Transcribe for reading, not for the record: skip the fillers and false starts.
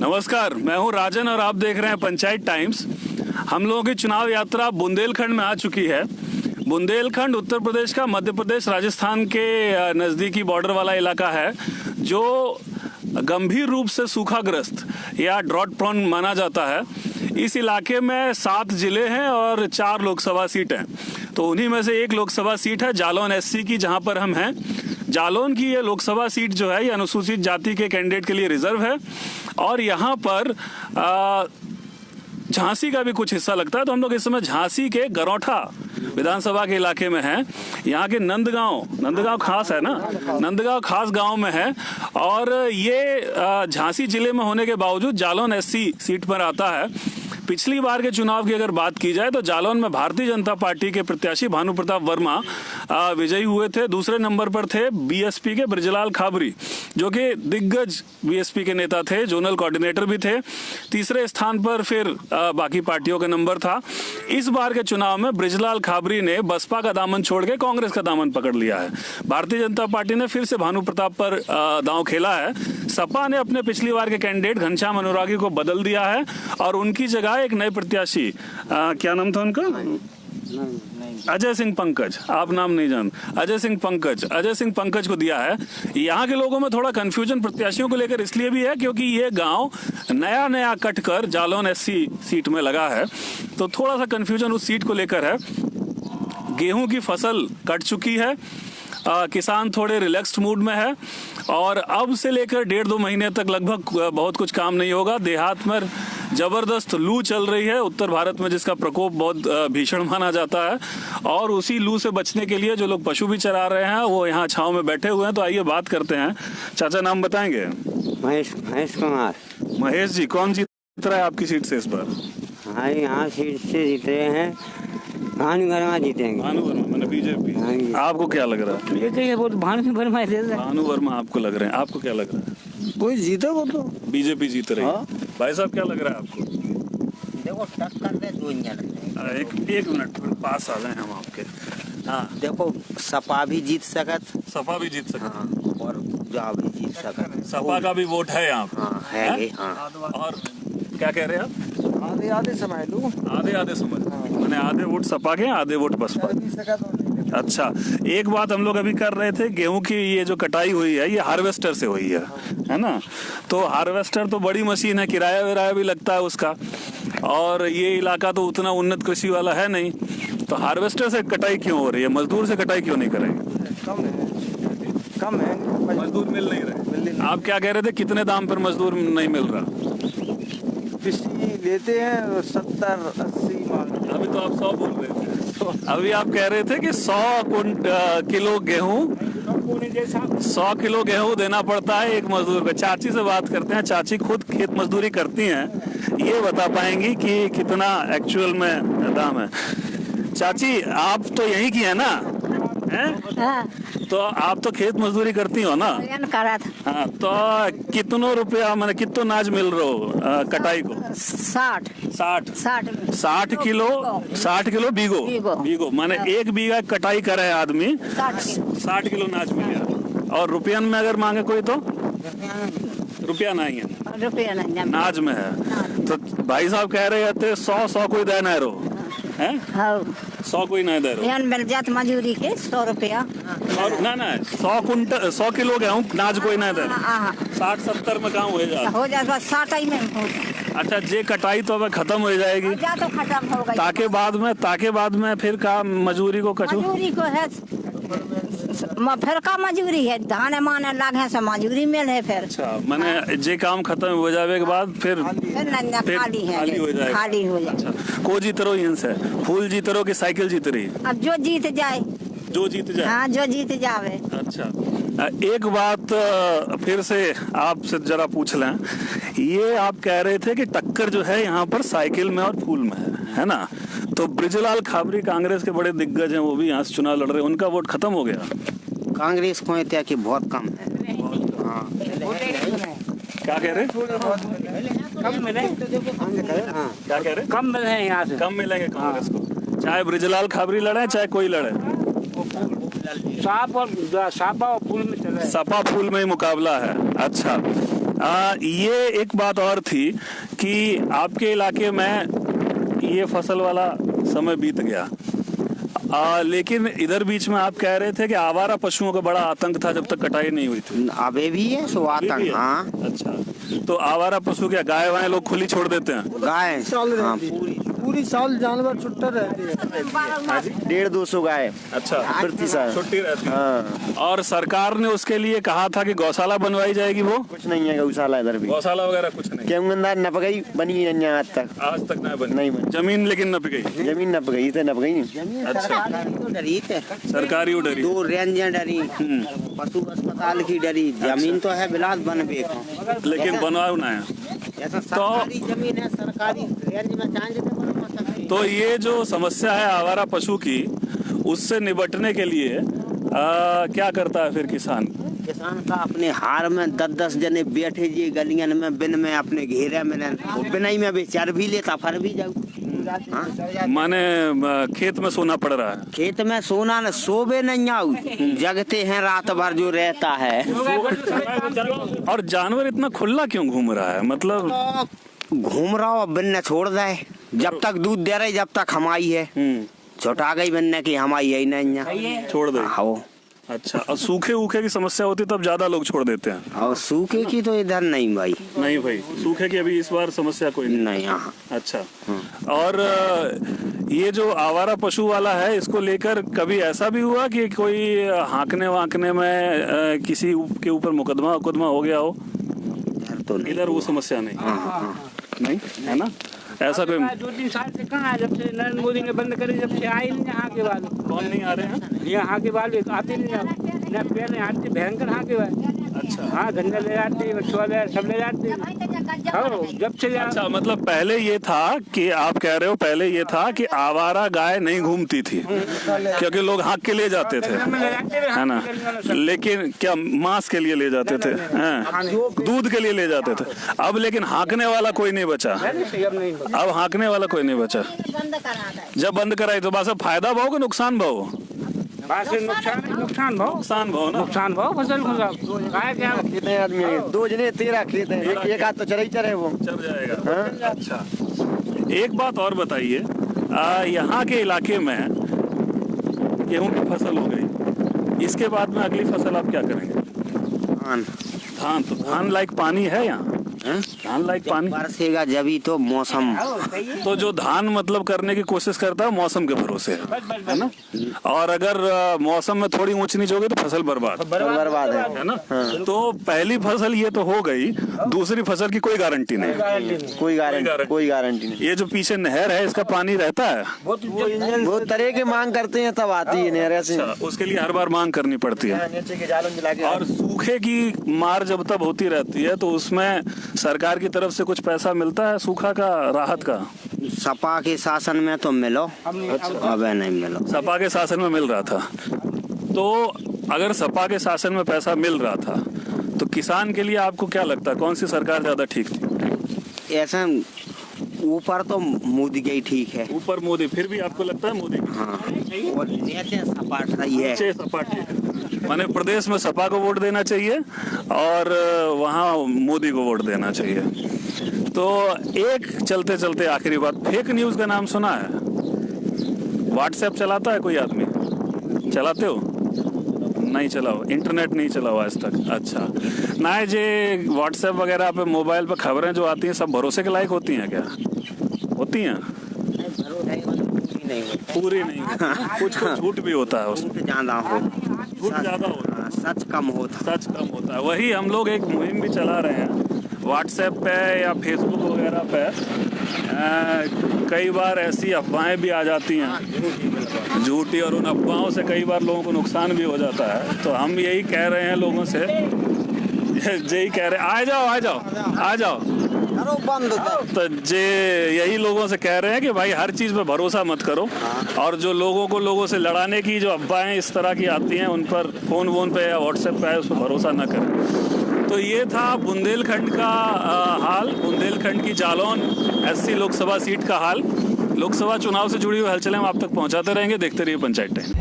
नमस्कार, मैं हूं राजन और आप देख रहे हैं पंचायत टाइम्स। हम लोगों की चुनाव यात्रा बुंदेलखंड में आ चुकी है। बुंदेलखंड उत्तर प्रदेश का मध्य प्रदेश राजस्थान के नज़दीकी बॉर्डर वाला इलाका है जो गंभीर रूप से सूखाग्रस्त या ड्रॉट प्रोन माना जाता है। इस इलाके में 7 जिले हैं और 4 लोकसभा सीट हैं। तो उन्हीं में से एक लोकसभा सीट है जालौन एससी की, जहां पर हम हैं। जालौन की ये लोकसभा सीट जो है ये अनुसूचित जाति के कैंडिडेट के लिए रिजर्व है और यहाँ पर झांसी का भी कुछ हिस्सा लगता है। तो हम लोग इस समय झांसी के गरौठा विधानसभा के इलाके में हैं। यहाँ के नंदगांव खास है ना, नंदगांव खास गांव में है और ये झांसी जिले में होने के बावजूद जालौन एससी सीट पर आता है। पिछली बार के चुनाव की अगर बात की जाए तो जालौन में भारतीय जनता पार्टी के प्रत्याशी भानु प्रताप वर्मा विजयी हुए थे। दूसरे नंबर पर थे बीएसपी के ब्रिजलाल खाबरी, जो कि दिग्गज बीएसपी के नेता थे, जोनल कोऑर्डिनेटर भी थे। तीसरे स्थान पर फिर बाकी पार्टियों का नंबर था। इस बार के चुनाव में ब्रिजलाल खाबरी ने बसपा का दामन छोड़ के कांग्रेस का दामन पकड़ लिया है। भारतीय जनता पार्टी ने फिर से भानु प्रताप पर दांव खेला है। सपा ने अपने पिछली बार के कैंडिडेट घनश्याम अनुरागी को बदल दिया है और उनकी जगह एक नए प्रत्याशी, क्या नाम था उनका, अजय सिंह पंकज, आप नाम नहीं जान, अजय सिंह पंकज को दिया है। यहाँ के लोगों में थोड़ा कंफ्यूजन प्रत्याशियों को लेकर इसलिए भी है क्योंकि ये गांव नया कट कर जालौन एससी सीट में लगा है, तो थोड़ा सा कंफ्यूजन उस सीट को लेकर है। गेहूं की फसल कट चुकी है, किसान थोड़े रिलैक्स्ड मूड में है और अब से लेकर 1.5-2 महीने तक लगभग बहुत कुछ काम नहीं होगा। देहात में जबरदस्त लू चल रही है उत्तर भारत में, जिसका प्रकोप बहुत भीषण माना जाता है और उसी लू से बचने के लिए जो लोग पशु भी चरा रहे हैं वो यहाँ छांव में बैठे हुए हैं। तो आइए बात करते हैं। चाचा नाम बताएंगे? महेश कुमार। महेश जी, कौन जीत रहा है आपकी सीट से इस बार? हाँ, यहाँ सीट से जीत रहे हैं भानु वर्मा जीतेंगे। भानु वर्मा मैंने बीजेपी। हाँ, आपको क्या लग रहा है? भानु वर्मा आपको लग रहे हैं, आपको क्या लग रहा है? कोई जीते वो तो बीजेपी जीत रही है। भाई साहब क्या लग रहा है आपको? देखो टक्कर में दो एक मिनट पास आ जाए हम आपके। हाँ, देखो सपा भी जीत सकत, हाँ, और जा भी जीत सकत। सपा का भी वोट है यहाँ पे। हाँ, है हाँ। और क्या कह रहे हैं आप? आधे समझ लो, आधे समझ, मैंने आधे वोट सपा के, आधे वोट बसपा। अच्छा, एक बात हम लोग अभी कर रहे थे, गेहूं की ये जो कटाई हुई है ये हार्वेस्टर से हुई है ना? तो हार्वेस्टर तो बड़ी मशीन है, किराया विराया भी लगता है उसका, और ये इलाका तो उतना उन्नत कृषि वाला है नहीं। तो हार्वेस्टर से कटाई क्यों हो रही है? मजदूर से कटाई क्यों नहीं करेंगे? कम है, मजदूर मिल नहीं रहे। आप क्या कह रहे थे, कितने दाम पर मजदूर नहीं मिल रहा? लेते हैं 70-80 मांग। अभी तो आप 100 बोल रहे थे। अभी आप कह रहे थे कि 100 किलो गेहूं देना पड़ता है एक मजदूर को। चाची से बात करते हैं, चाची खुद खेत मजदूरी करती हैं, ये बता पाएंगी कि कितना एक्चुअल में दाम है। चाची आप तो यहीं की है ना? हाँ। तो आप तो खेत मजदूरी करती हो ना? हाँ, तो कितनो रुपया मैंने कितो नाज मिल रहा हो कटाई को? 60 किलो बीगो माने 1 बीघा कटाई करे आदमी 60 किलो नाज मिले। और रुपयन में अगर मांगे कोई तो रुपया नहीं है, नाज में है। तो भाई साहब कह रहे थे 100 कोई दे ना रो है, 100 कोई नहीं दे रहा। मिल जात मजदूरी के 100 रुपया ना 100 किलो गेहूँ नाज कोई नहीं दे रहा। 60-70 में काम हो जाता 60 ही में। अच्छा, जे कटाई तो अब खत्म हो जाएगी, तो खत्म हो गई। ताके बाद में फिर का मजदूरी को कचू मजदूरी को है, फिर का मजदूरी है, धान माने लागे से मजदूरी मिल है फिर। अच्छा, मैंने जे काम खत्म हो जावे के बाद फिर खाली हो जाए। अच्छा, को जीत रहो इनसे, फूल जीत रहो कि साइकिल जीत रही? अब जो जीत जाए। हाँ, जो जीत जावे। अच्छा, एक बात फिर से आपसे जरा पूछ लें, ये आप कह रहे थे कि टक्कर जो है यहाँ पर साइकिल में और फूल में है ना? तो ब्रिजलाल खाबरी कांग्रेस के बड़े दिग्गज हैं, वो भी यहाँ से चुनाव लड़ रहे हैं, उनका वोट खत्म हो गया। कांग्रेस को इत्या की बहुत कम है। हाँ। क्या कह रहे? कम मिले। क्या कह रहे? कम मिले यहाँ से, कम मिलेंगे कांग्रेस को, चाहे ब्रिजलाल खाबरी लड़े चाहे कोई लड़े। सापा और फूल में चले, सपा फूल में ही मुकाबला है। अच्छा, ये एक बात और थी कि आपके इलाके में ये फसल वाला समय बीत गया, लेकिन इधर बीच में आप कह रहे थे कि आवारा पशुओं का बड़ा आतंक था जब तक कटाई नहीं हुई थी। अबे भी है सो अभी भी आतंक। है? हाँ अच्छा, तो आवारा पशु क्या गाय वाय लोग खुली छोड़ देते हैं? गाय हाँ पूरी साल जानवर छुट्टा रहती है। 150-200 गाय अच्छा, प्रति साल छुट्टी रहती है। हाँ। और सरकार ने उसके लिए कहा था कि गौशाला बनवाई जाएगी, वो कुछ नहीं है गौशाला इधर भी। गौशाला वगैरह कुछ नहीं, केमगंदार न पकई बनी नहीं है आज तक। आज तक नहीं बनी। नहीं बनी। जमीन लेकिन न गई, जमीन न पकई थे न पकई। अच्छा, डरी थे सरकारी डरी। 2 रेंजें डरी, पशु अस्पताल की डरी। जमीन तो है बिलास बन बेख, लेकिन बनवाओ ना है। ऐसा सरकारी जमीन है, सरकारी रेंज में चांज तो ये जो समस्या है आवारा पशु की, उससे निपटने के लिए क्या करता है फिर किसान? किसान का अपने हार में 10-10 जने बैठे जी गलियन में बिन में अपने घेरे में बिनाई में बेचार भी लेता फर भी जाऊ। माने खेत में सोना पड़ रहा है। खेत में सोना न सोबे नहीं आऊ, जगते हैं रात भर जो रहता है। और जानवर इतना खुला क्यों घूम रहा है? मतलब घूम रहा हो बिन न छोड़ दे, जब तक दूध दे रही जब तक हमारी है। छोटा गई बनने की हमारी है ही नहीं, छोड़ दे। हाँ। अच्छा, और सूखे ऊखे की समस्या होती तब ज्यादा लोग छोड़ देते हैं? और सूखे की तो इधर नहीं भाई। नहीं भाई, सूखे की अभी इस बार समस्या कोई नहीं। नहीं हाँ। अच्छा, और ये जो आवारा पशु वाला है, इसको लेकर कभी ऐसा भी हुआ कि कोई हाँकने वाकने में किसी के ऊपर मुकदमा हो गया हो? तो नहीं। इधर वो समस्या नहीं। नहीं है ना, ऐसा कोई? 2-3 साल से कहाँ है, जब से नरेंद्र मोदी ने बंद करे जब से आए नहीं यहाँ के बाद। कौन नहीं आ रहे हैं? यहाँ के बाद आते नहीं अब न, पहले आते भयंकर यहाँ के बाद। अच्छा हाँ, गंजा ले जाते, बच्चों ले सब ले जाते। हाँ, जब से अच्छा, मतलब पहले ये था कि आप कह रहे हो पहले ये था कि आवारा गाय नहीं घूमती थी क्योंकि लोग हाँक के ले जाते थे, है ना? लेकिन क्या मांस के लिए ले जाते थे? हैं? दूध के लिए ले जाते थे। अब लेकिन हाँकने वाला कोई नहीं बचा। अब हाँकने वाला कोई नहीं बचा। जब बंद कराई तो बस फायदा भाव कि नुकसान भाव? नुकसान भाव फसल को गाय क्या कितने आदमी हैं? 2 जने 13 खेत हैं, एक आध तो चरे वो चल जाएगा। अच्छा, एक बात और बताइए, यहाँ के इलाके में गेहूं की फसल हो गई, इसके बाद में अगली फसल आप क्या करेंगे? धान। तो धान लायक पानी है यहाँ? धान लायक पानी बरसेगा जभी तो मौसम। तो जो धान मतलब करने की कोशिश करता है मौसम के भरोसे है ना? और अगर मौसम में थोड़ी ऊंच नीच होगी तो फसल बर्बाद है ना? तो पहली फसल ये तो हो गई, दूसरी फसल की कोई गारंटी नहीं। कोई गारंटी नहीं। ये जो पीछे नहर है इसका पानी रहता है? वो तरह के मांग करते हैं तब आती है नहर से। उसके लिए हर बार मांग करनी पड़ती है। नीचे के जालों में लाके। और सूखे की मार जब तब होती रहती है तो उसमें सरकार की तरफ से कुछ पैसा मिलता है सूखा का, राहत का? सपा के शासन में तो मिलो, अब नहीं मिलो। सपा के शासन में मिल रहा था, तो अगर सपा के शासन में पैसा मिल रहा था तो किसान के लिए आपको क्या लगता है कौन सी सरकार ज्यादा ठीक थी? ऐसा ऊपर तो मोदी की ठीक है। ऊपर मोदी, फिर भी आपको लगता है मोदी? हाँ। और नीचे सपा सही है। नीचे सपा ठीक है, माने प्रदेश में सपा को वोट देना चाहिए और वहाँ मोदी को वोट देना चाहिए। तो एक चलते चलते आखिरी बात, फेक न्यूज का नाम सुना है? व्हाट्सएप चलाता है कोई आदमी? चलाते हो? नहीं चलाओ, इंटरनेट नहीं चलाओ आज तक? अच्छा, ना जे व्हाट्सएप वगैरह पे मोबाइल पे खबरें जो आती हैं सब भरोसे के लायक होती हैं क्या? होती हैं? पूरी नहीं, कुछ झूठ भी होता है उसमें। ज्यादा हो, झूठ ज्यादा होता है, सच कम होता है। वही हम लोग एक मुहिम भी चला रहे हैं व्हाट्सएप पे या फेसबुक वगैरह पे। कई बार ऐसी अफवाहें भी आ जाती हैं झूठी, और उन अफवाहों से कई बार लोगों को नुकसान भी हो जाता है। तो हम यही कह रहे हैं लोगों से, यही कह रहे हैं आ जाओ। तो जे यही लोगों से कह रहे हैं कि भाई हर चीज पे भरोसा मत करो, और जो लोगों से लड़ाने की जो अफवाहें इस तरह की आती हैं उन पर फोन पे या व्हाट्सएप पे उस पर भरोसा न करें। तो ये था बुंदेलखंड का हाल, बुंदेलखंड की जालौन एससी लोकसभा सीट का हाल। लोकसभा चुनाव से जुड़ी हुई हलचलें हम आप तक पहुंचाते रहेंगे। देखते रहिए पंचायत टाइम।